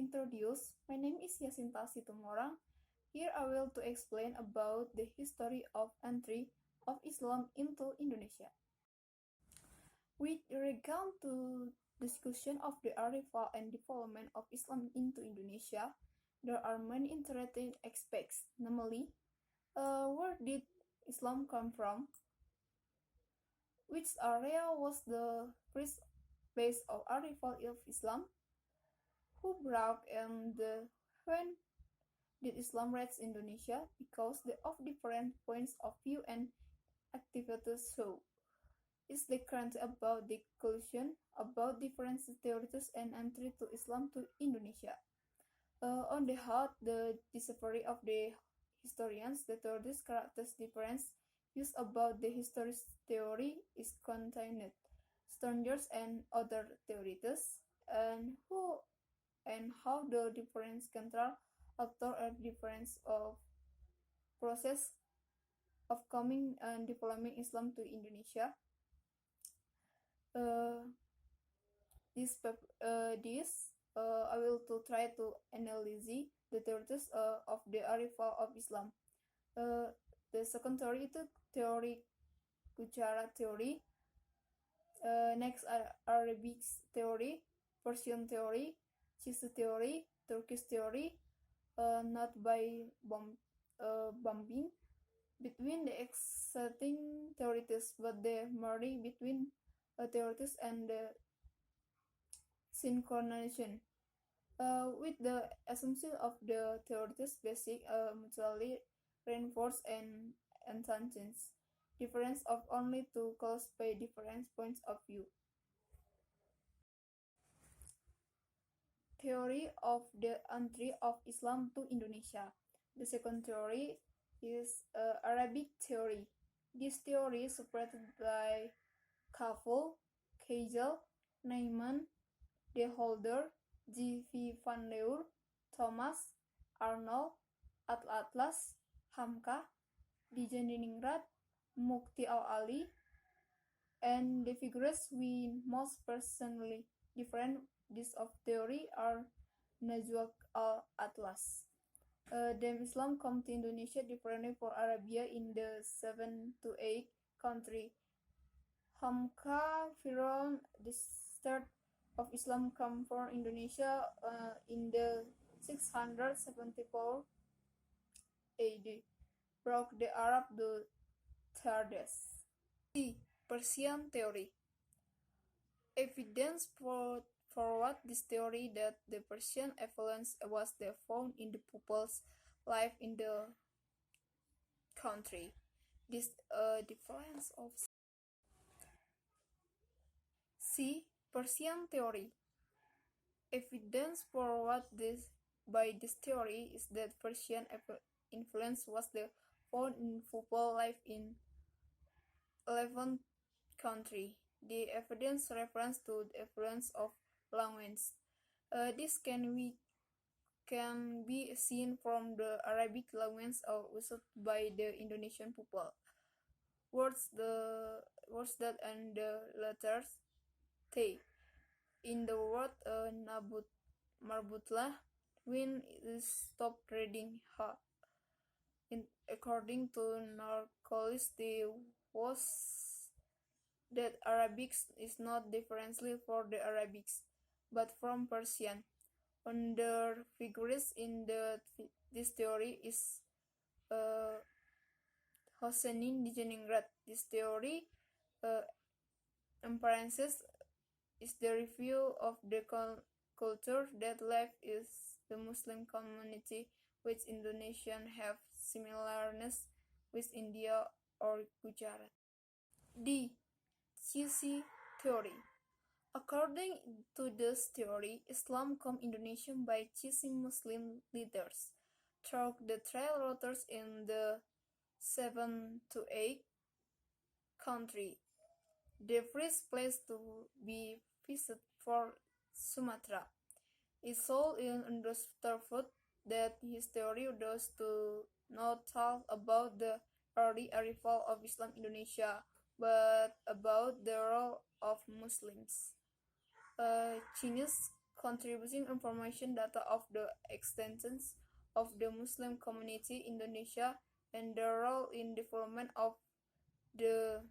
introduced, my name is YASINTA SITUMORANG. Here I will to explain about the history of entry of Islam into Indonesia. With regard to discussion of the arrival and development of Islam into Indonesia, there are many interesting aspects, namely, where did Islam come from? Which area was the first place of arrival of Islam? Who brought and when did Islam reach Indonesia? Because of different points of view and activities show. Is the current about the conclusion about different theories and entry to Islam to Indonesia. On the whole, the discovery of the historians, the theories characters difference used about the historic theory is contained, standards and other theories, and who and how the difference control after a difference of process of coming and developing Islam to Indonesia. I will to try to analyze the theories of the arrival of Islam. The second theory is theory Gujarat theory. Next Arabic theory, Persian theory, Chinese theory, Turkish theory, not by bombing between the existing theories, but the marry between theories and the synchronization. With the assumption of the theories basic mutually reinforced and tangents, difference of only two caused by different points of view. Theory of the entry of Islam to Indonesia. The second theory is Arabic theory. This theory is supported by Kavel, Kegel, Neyman, De Holder, G. V. van Leur, Thomas, Arnold, Atlas, Hamka, Dijaningrat, Mukti al-Ali, and the figures we most personally different this of theory are Najwa al-Atlas. Then Islam come to Indonesia differently for Arabia in the 7 to 8 country. Hamka Firon, the start of Islam come from Indonesia in the 674 AD. Broke the Arab the Tardes. C. Persian theory. Evidence for what this theory that the Persian influence was found in the people's life in the country. This difference of C. Persian theory. Evidence for what this by this theory is that Persian influence was found in football life in 11th country. The evidence reference to the influence of language. This can be seen from the Arabic language used by the Indonesian people. Words that and the letters T. In the word marbutlah, when it stopped reading ha. According to Narcolis, the was that Arabic is not differently for the Arabics, but from Persian. Under figures in this theory is Hossein Dijaningrat. This theory emphasizes is the review of the culture that life is the Muslim community, which Indonesian have similarness with India or Gujarat. D. Chinese theory. According to this theory, Islam come Indonesia by Chinese Muslim leaders through the trail routers in the 7 to 8 country. The first place to be visited for Sumatra. It all understood that his theory does to not talk about the early arrival of Islam in Indonesia, but about the role of Muslims. Chinese contributing information data of the extensions of the Muslim community in Indonesia and their role in development of the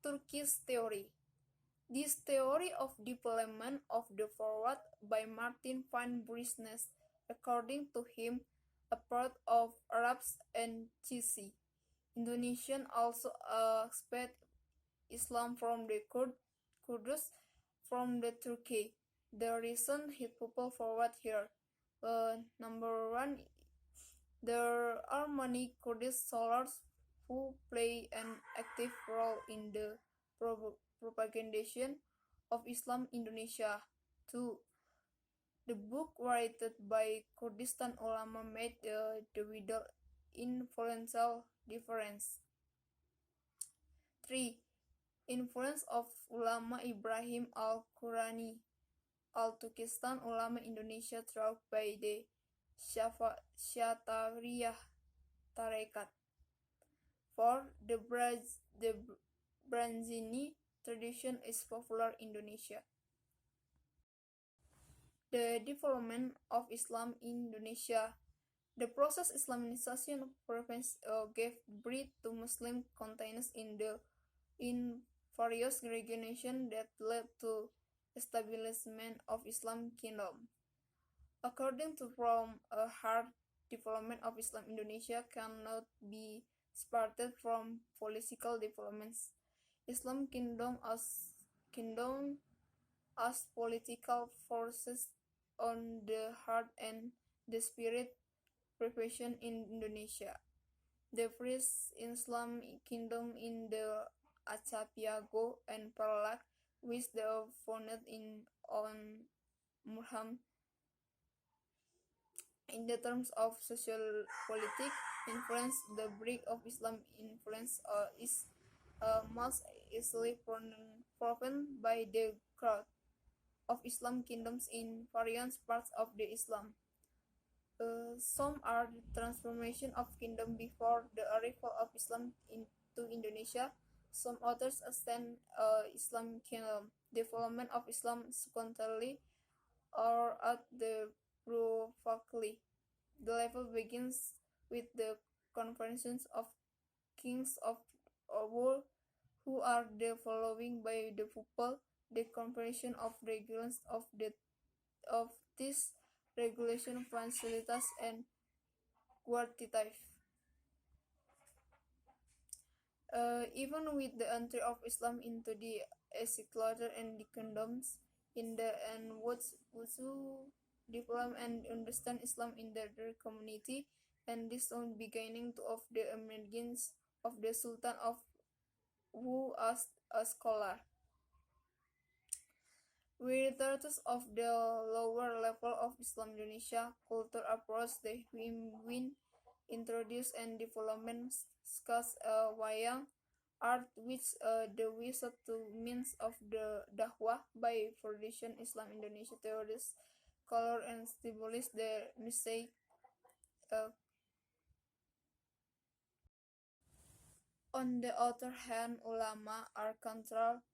Turkish theory. This theory of development of the forward by Martin van Buisnes, according to him, a part of Arabs and Chisi. Indonesian also expect Islam from the Kurds from the Turkey. The reason he put forward here. Number one, there are many Kurdish scholars who play an active role in the propagation of Islam in Indonesia. 2. The book written by Kurdistan ulama made the without influential difference. 3. Influence of ulama Ibrahim al-Qurani al-Turkistan ulama Indonesia throughout by the Syatariyah Tarekat. 4. The Branzini tradition is popular in Indonesia. The development of Islam in Indonesia. The process Islamization gave birth to Muslim containers in various regions that led to establishment of Islam kingdom. According to Rome, a hard development of Islam in Indonesia cannot be separated from political developments. Islam kingdom as political forces on the heart and the spirit preparation in Indonesia. The first Islam kingdom in the Acapiago and Perlak, which they founded on Muhammad. In the terms of social politic influence, the break of Islam influence is most easily proven by the growth of Islam kingdoms in various parts of the Islam. Some are the transformation of kingdom before the arrival of Islam into Indonesia. Some others extend Islam kingdom development of Islam sequentially or at the prophetically. The level begins with the conversions of kings of war who are the following by the people, the conversion of regulations of this regulation facilitas and quantitative. Even with the entry of Islam into the secular and the kingdoms in the end which develop and understand Islam in their community, and this on beginning of the emergence of the Sultan of who as a scholar. Regardless of the lower level of Islam Indonesia culture approach, the Win introduced and development such wayang art, which the wizard to means of the dakwah by tradition Islam Indonesia theories, color and stimulus the mistake. On the other hand, ulama are control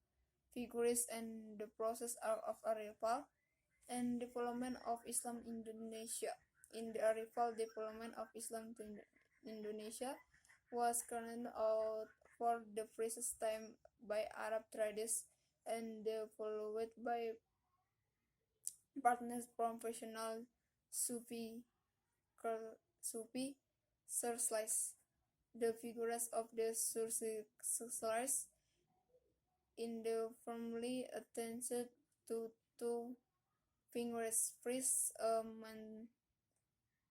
figures and the process of arrival and development of Islam in Indonesia. In the arrival development of Islam to Indonesia was carried out for the first time by Arab traders and followed by partners professional Sufi searchlights. The figures of the searchlights in the firmly attached to two fingers. First,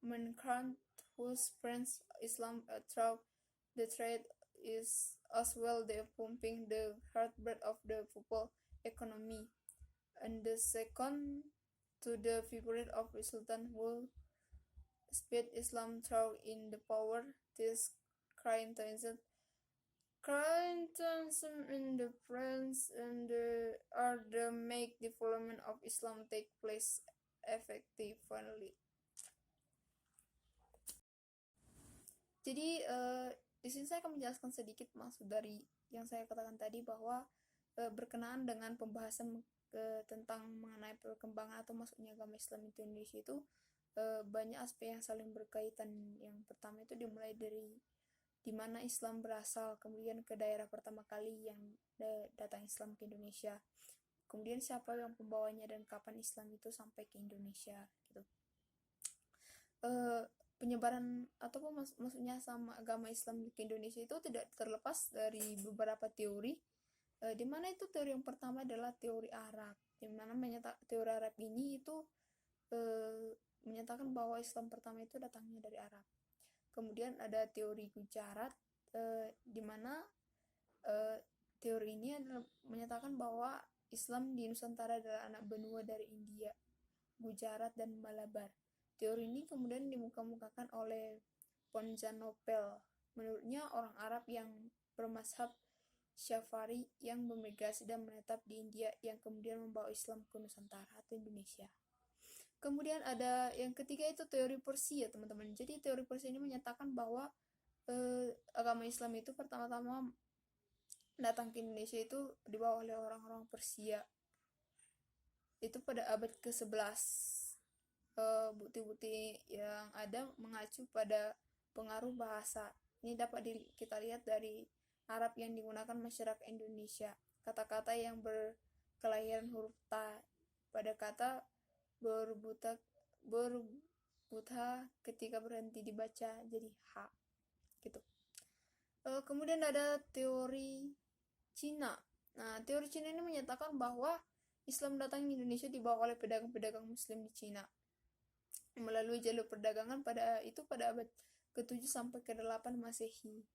mankind whose friends Islam through the trade is as well the pumping the heartbeat of the people economy. And the second, to the figure of the Sultan who speed Islam through in the power. This crime in the France and are the make development of Islam take place effectively. Jadi di sini saya akan menjelaskan sedikit maksud dari yang saya katakan tadi, bahwa berkenaan dengan pembahasan tentang mengenai perkembangan atau masuknya agama Islam itu Indonesia itu banyak aspek yang saling berkaitan. Yang pertama itu dimulai dari di mana Islam berasal, kemudian ke daerah pertama kali yang datang Islam ke Indonesia, kemudian siapa yang pembawanya dan kapan Islam itu sampai ke Indonesia gitu. Penyebaran atau maksudnya sama agama Islam ke Indonesia itu tidak terlepas dari beberapa teori, di mana itu teori yang pertama adalah teori Arab, di mana teori Arab ini itu menyatakan bahwa Islam pertama itu datangnya dari Arab. Kemudian ada teori Gujarat, di mana teori ini adalah menyatakan bahwa Islam di Nusantara adalah anak benua dari India, Gujarat, dan Malabar. Teori ini kemudian dimukamukakan oleh Ponzanopel. Menurutnya orang Arab yang bermazhab Syafari yang bermigrasi dan menetap di India yang kemudian membawa Islam ke Nusantara atau Indonesia. Kemudian ada yang ketiga itu teori Persia, teman-teman. Jadi teori Persia ini menyatakan bahwa agama Islam itu pertama-tama datang ke Indonesia itu dibawa oleh orang-orang Persia. Itu pada abad ke-11. Bukti-bukti yang ada mengacu pada pengaruh bahasa. Ini dapat kita lihat dari Arab yang digunakan masyarakat Indonesia. Kata-kata yang berkelahiran huruf ta pada kata berbuta ketika berhenti dibaca jadi H gitu. Kemudian ada teori Cina. Nah, teori Cina ini menyatakan bahwa Islam datang di Indonesia dibawa oleh pedagang-pedagang Muslim di Cina melalui jalur perdagangan pada abad ke-7 sampai ke-8 Masehi.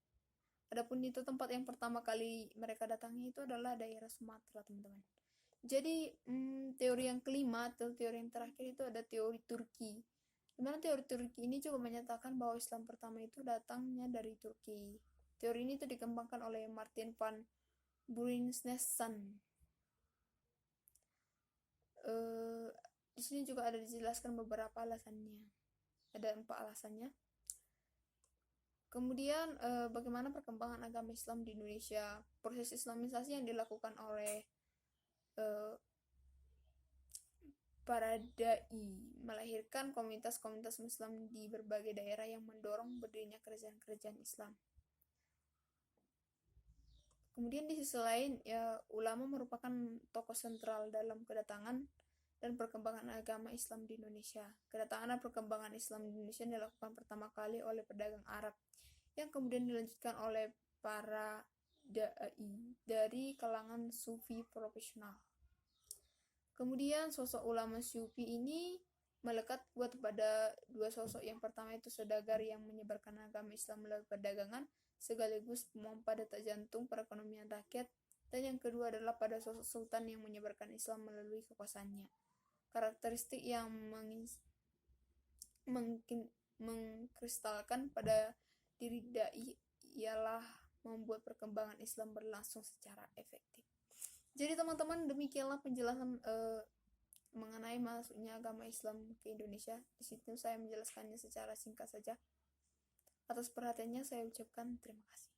Adapun itu tempat yang pertama kali mereka datangi itu adalah daerah Sumatera, teman-teman. Jadi teori yang kelima atau teori yang terakhir itu ada teori Turki. Dimana teori Turki ini juga menyatakan bahwa Islam pertama itu datangnya dari Turki. Teori ini itu dikembangkan oleh Martin van Buren-Snesen. Di sini juga ada dijelaskan beberapa alasannya. Ada 4 alasannya. Kemudian bagaimana perkembangan agama Islam di Indonesia, proses Islamisasi yang dilakukan oleh para dai melahirkan komunitas-komunitas Muslim di berbagai daerah yang mendorong berdirinya kerajaan-kerajaan Islam. Kemudian di sisi lain, ulama merupakan tokoh sentral dalam kedatangan dan perkembangan agama Islam di Indonesia. Kedatangan dan perkembangan Islam di Indonesia dilakukan pertama kali oleh pedagang Arab, yang kemudian dilanjutkan oleh para dai dari kalangan sufi profesional. Kemudian sosok ulama sufi ini melekat kuat pada 2 sosok. Yang pertama itu saudagar yang menyebarkan agama Islam melalui perdagangan, sekaligus memompa detak jantung perekonomian rakyat. Dan yang kedua adalah pada sosok sultan yang menyebarkan Islam melalui kekuasaannya. Karakteristik yang mengkristalkan pada diri dai ialah membuat perkembangan Islam berlangsung secara efektif. Jadi teman-teman, demikianlah penjelasan mengenai masuknya agama Islam ke Indonesia. Di situ saya menjelaskannya secara singkat saja. Atas perhatiannya saya ucapkan terima kasih.